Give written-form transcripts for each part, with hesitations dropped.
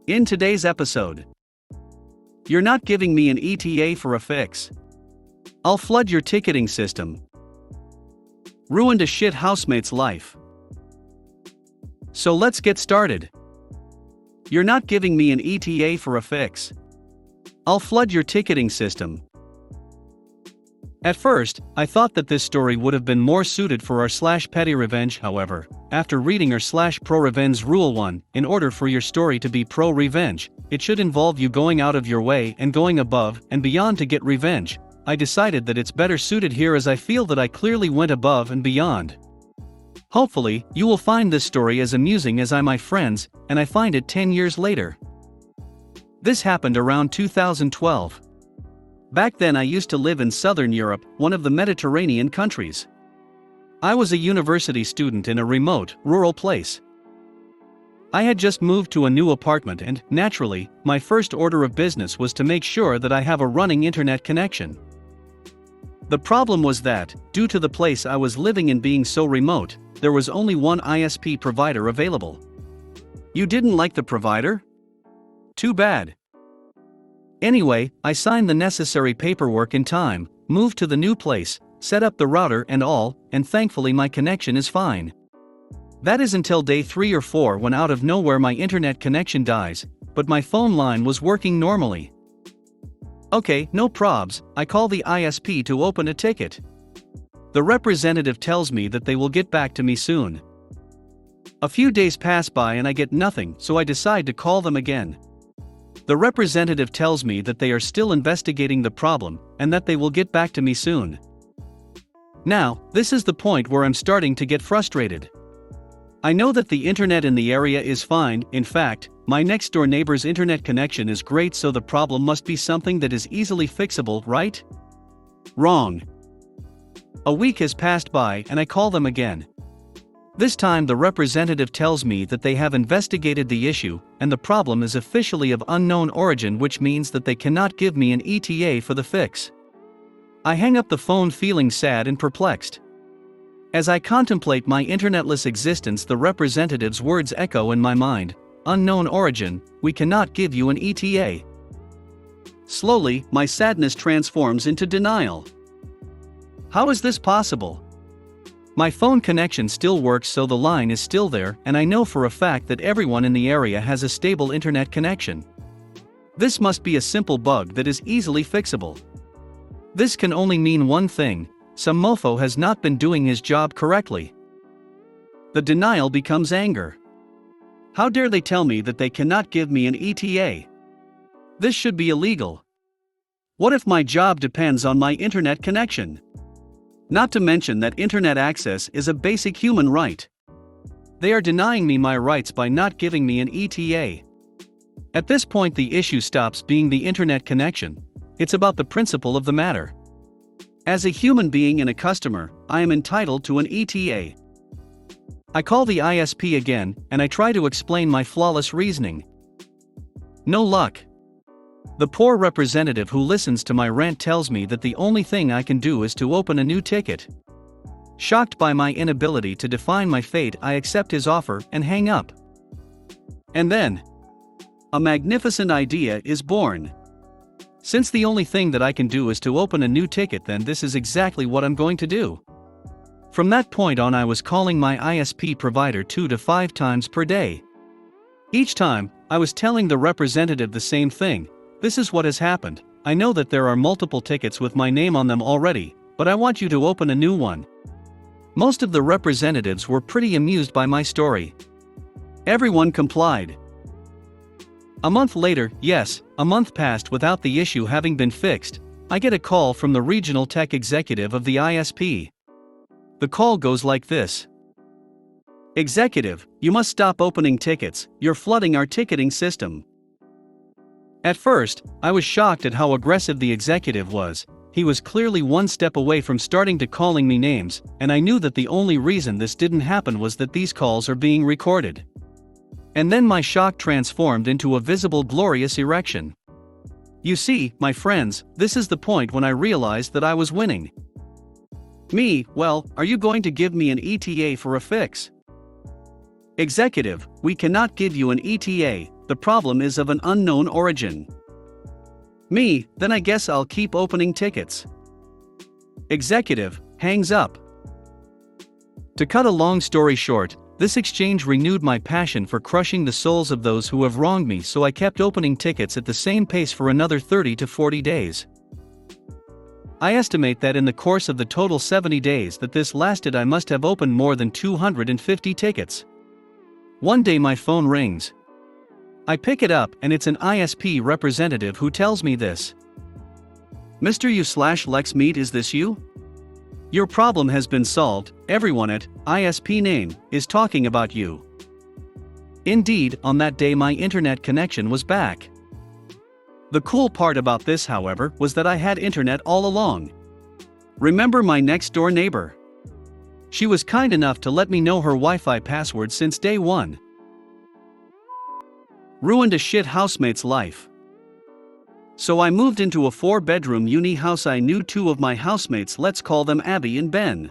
In today's episode, you're not giving me an ETA for a fix. I'll flood your ticketing system. Ruined a shit housemate's life. So let's get started. You're not giving me an ETA for a fix. I'll flood your ticketing system. At first, I thought that this story would have been more suited for r/petty revenge. However, after reading r/ProRevenge Rule 1, in order for your story to be pro-revenge, it should involve you going out of your way and going above and beyond to get revenge. I decided that it's better suited here as I feel that I clearly went above and beyond. Hopefully, you will find this story as amusing as my friends, and I find it 10 years later. This happened around 2012. Back then I used to live in Southern Europe, one of the Mediterranean countries. I was a university student in a remote, rural place. I had just moved to a new apartment and, naturally, my first order of business was to make sure that I have a running internet connection. The problem was that, due to the place I was living in being so remote, there was only one ISP provider available. You didn't like the provider? Too bad. Anyway, I signed the necessary paperwork in time, moved to the new place, set up the router and all, and thankfully my connection is fine. That is until day 3 or 4 when out of nowhere my internet connection dies, but my phone line was working normally. Okay, no probs, I call the ISP to open a ticket. The representative tells me that they will get back to me soon. A few days pass by and I get nothing, so I decide to call them again. The representative tells me that they are still investigating the problem, and that they will get back to me soon. Now, this is the point where I'm starting to get frustrated. I know that the internet in the area is fine. In fact, my next door neighbor's internet connection is great, so the problem must be something that is easily fixable, right? Wrong. A week has passed by and I call them again. This time the representative tells me that they have investigated the issue, and the problem is officially of unknown origin, which means that they cannot give me an ETA for the fix. I hang up the phone feeling sad and perplexed. As I contemplate my internetless existence, the representative's words echo in my mind: unknown origin, we cannot give you an ETA. Slowly, my sadness transforms into denial. How is this possible? My phone connection still works, so the line is still there, and I know for a fact that everyone in the area has a stable internet connection. This must be a simple bug that is easily fixable. This can only mean one thing: some mofo has not been doing his job correctly. The denial becomes anger. How dare they tell me that they cannot give me an ETA? This should be illegal. What if my job depends on my internet connection? Not to mention that internet access is a basic human right. They are denying me my rights by not giving me an ETA. At this point the issue stops being the internet connection. It's about the principle of the matter. As a human being and a customer, I am entitled to an ETA. I call the ISP again, and I try to explain my flawless reasoning. No luck. The poor representative who listens to my rant tells me that the only thing I can do is to open a new ticket. Shocked by my inability to define my fate, I accept his offer and hang up. And then, a magnificent idea is born. Since the only thing that I can do is to open a new ticket, then this is exactly what I'm going to do. From that point on, I was calling my ISP provider 2 to 5 times per day. Each time, I was telling the representative the same thing: this is what has happened. I know that there are multiple tickets with my name on them already, but I want you to open a new one. Most of the representatives were pretty amused by my story. Everyone complied. A month later, yes, a month passed without the issue having been fixed. I get a call from the regional tech executive of the ISP. The call goes like this: "Executive, you must stop opening tickets, you're flooding our ticketing system." At first, I was shocked at how aggressive the executive was. He was clearly one step away from starting to calling me names, and I knew that the only reason this didn't happen was that these calls are being recorded. And then my shock transformed into a visible glorious erection. You see, my friends, this is the point when I realized that I was winning. Me, well, are you going to give me an ETA for a fix? Executive, we cannot give you an ETA, the problem is of an unknown origin. Me, then I guess I'll keep opening tickets. Executive, hangs up. To cut a long story short, this exchange renewed my passion for crushing the souls of those who have wronged me, so I kept opening tickets at the same pace for another 30 to 40 days. I estimate that in the course of the total 70 days that this lasted, I must have opened more than 250 tickets. One day my phone rings. I pick it up and it's an ISP representative who tells me this. Mr. U/Lex Meet, is this you? Your problem has been solved, everyone at ISP name is talking about you. Indeed, on that day my internet connection was back. The cool part about this, however, was that I had internet all along. Remember my next door neighbor? She was kind enough to let me know her Wi-Fi password since day one. Ruined a shit housemate's life. So I moved into a 4-bedroom uni house. I knew 2 of my housemates, let's call them Abby and Ben.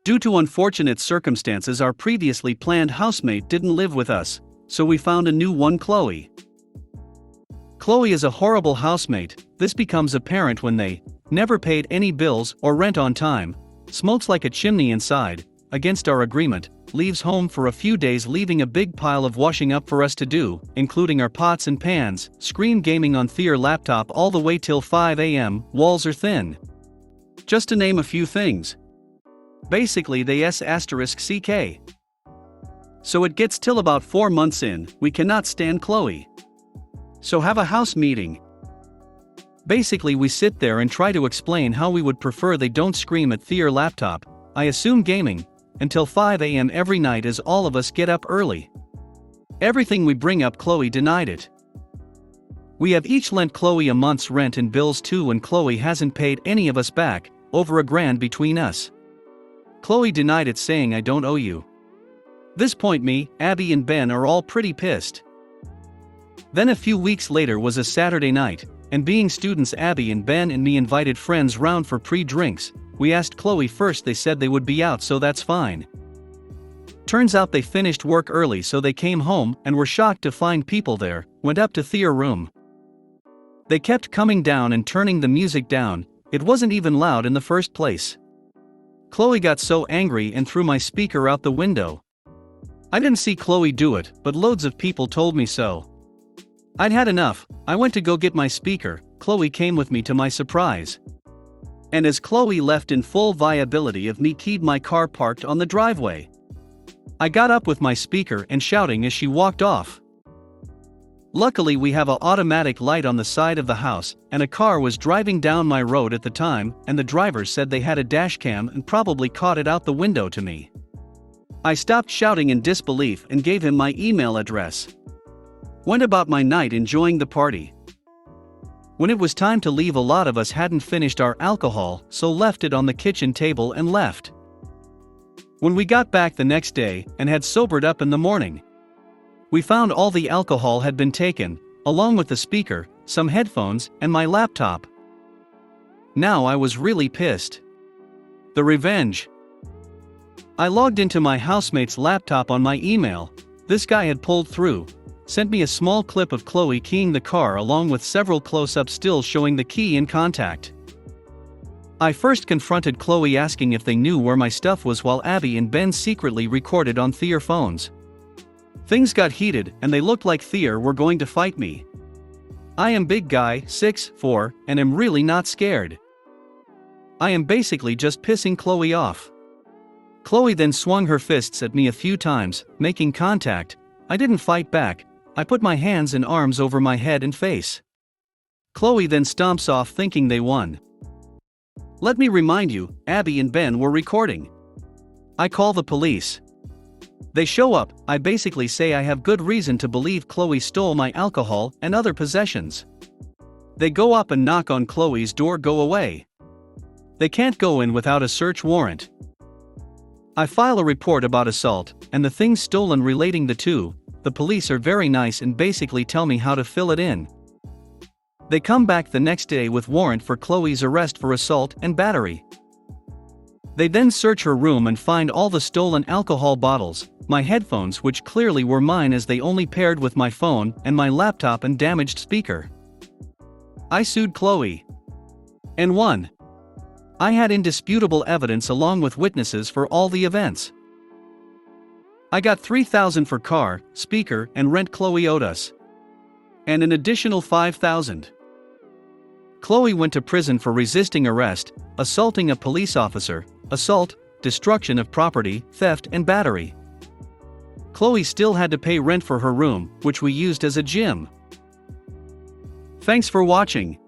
Due to unfortunate circumstances, our previously planned housemate didn't live with us, so we found a new one, Chloe. Chloe is a horrible housemate. This becomes apparent when they never paid any bills or rent on time, smokes like a chimney inside, against our agreement, leaves home for a few days leaving a big pile of washing up for us to do, including our pots and pans, screen gaming on their laptop all the way till 5 a.m, walls are thin. Just to name a few things. Basically they *CK. So it gets till about 4 months in, we cannot stand Chloe. So have a house meeting. Basically we sit there and try to explain how we would prefer they don't scream at their laptop, I assume gaming, until 5 a.m. every night as all of us get up early. Everything we bring up Chloe denied it. We have each lent Chloe a month's rent and bills too, and Chloe hasn't paid any of us back, over $1,000 between us. Chloe denied it, saying I don't owe you. This point me, Abby and Ben are all pretty pissed. Then a few weeks later was a Saturday night, and being students Abby and Ben and me invited friends round for pre-drinks. We asked Chloe first, they said they would be out, so that's fine. Turns out they finished work early, so they came home and were shocked to find people there, went up to their room. They kept coming down and turning the music down, it wasn't even loud in the first place. Chloe got so angry and threw my speaker out the window. I didn't see Chloe do it, but loads of people told me so. I'd had enough, I went to go get my speaker, Chloe came with me to my surprise. And as Chloe left in full viability of me, keyed my car parked on the driveway. I got up with my speaker and shouting as she walked off. Luckily we have an automatic light on the side of the house, and a car was driving down my road at the time, and the driver said they had a dashcam and probably caught it out the window to me. I stopped shouting in disbelief and gave him my email address. Went about my night enjoying the party. When it was time to leave, a lot of us hadn't finished our alcohol, so left it on the kitchen table and left. When we got back the next day and had sobered up in the morning, we found all the alcohol had been taken, along with the speaker, some headphones, and my laptop. Now I was really pissed. The revenge. I logged into my housemate's laptop on my email. This guy had pulled through, sent me a small clip of Chloe keying the car along with several close-up stills showing the key in contact. I first confronted Chloe asking if they knew where my stuff was, while Abby and Ben secretly recorded on their phones. Things got heated and they looked like Thea were going to fight me. I am big guy, 6'4", and am really not scared. I am basically just pissing Chloe off. Chloe then swung her fists at me a few times, making contact. I didn't fight back, I put my hands and arms over my head and face. Chloe then stomps off thinking they won. Let me remind you, Abby and Ben were recording. I call the police. They show up, I basically say I have good reason to believe Chloe stole my alcohol and other possessions. They go up and knock on Chloe's door, go away. They can't go in without a search warrant. I file a report about assault, and the things stolen relating the two. The police are very nice and basically tell me how to fill it in. They come back the next day with warrant for Chloe's arrest for assault and battery. They then search her room and find all the stolen alcohol bottles, my headphones which clearly were mine as they only paired with my phone, and my laptop and damaged speaker. I sued Chloe and won. I had indisputable evidence along with witnesses for all the events. I got $3,000 for car, speaker, and rent Chloe owed us, and an additional $5,000. Chloe went to prison for resisting arrest, assaulting a police officer, assault, destruction of property, theft, and battery. Chloe still had to pay rent for her room, which we used as a gym. Thanks for watching.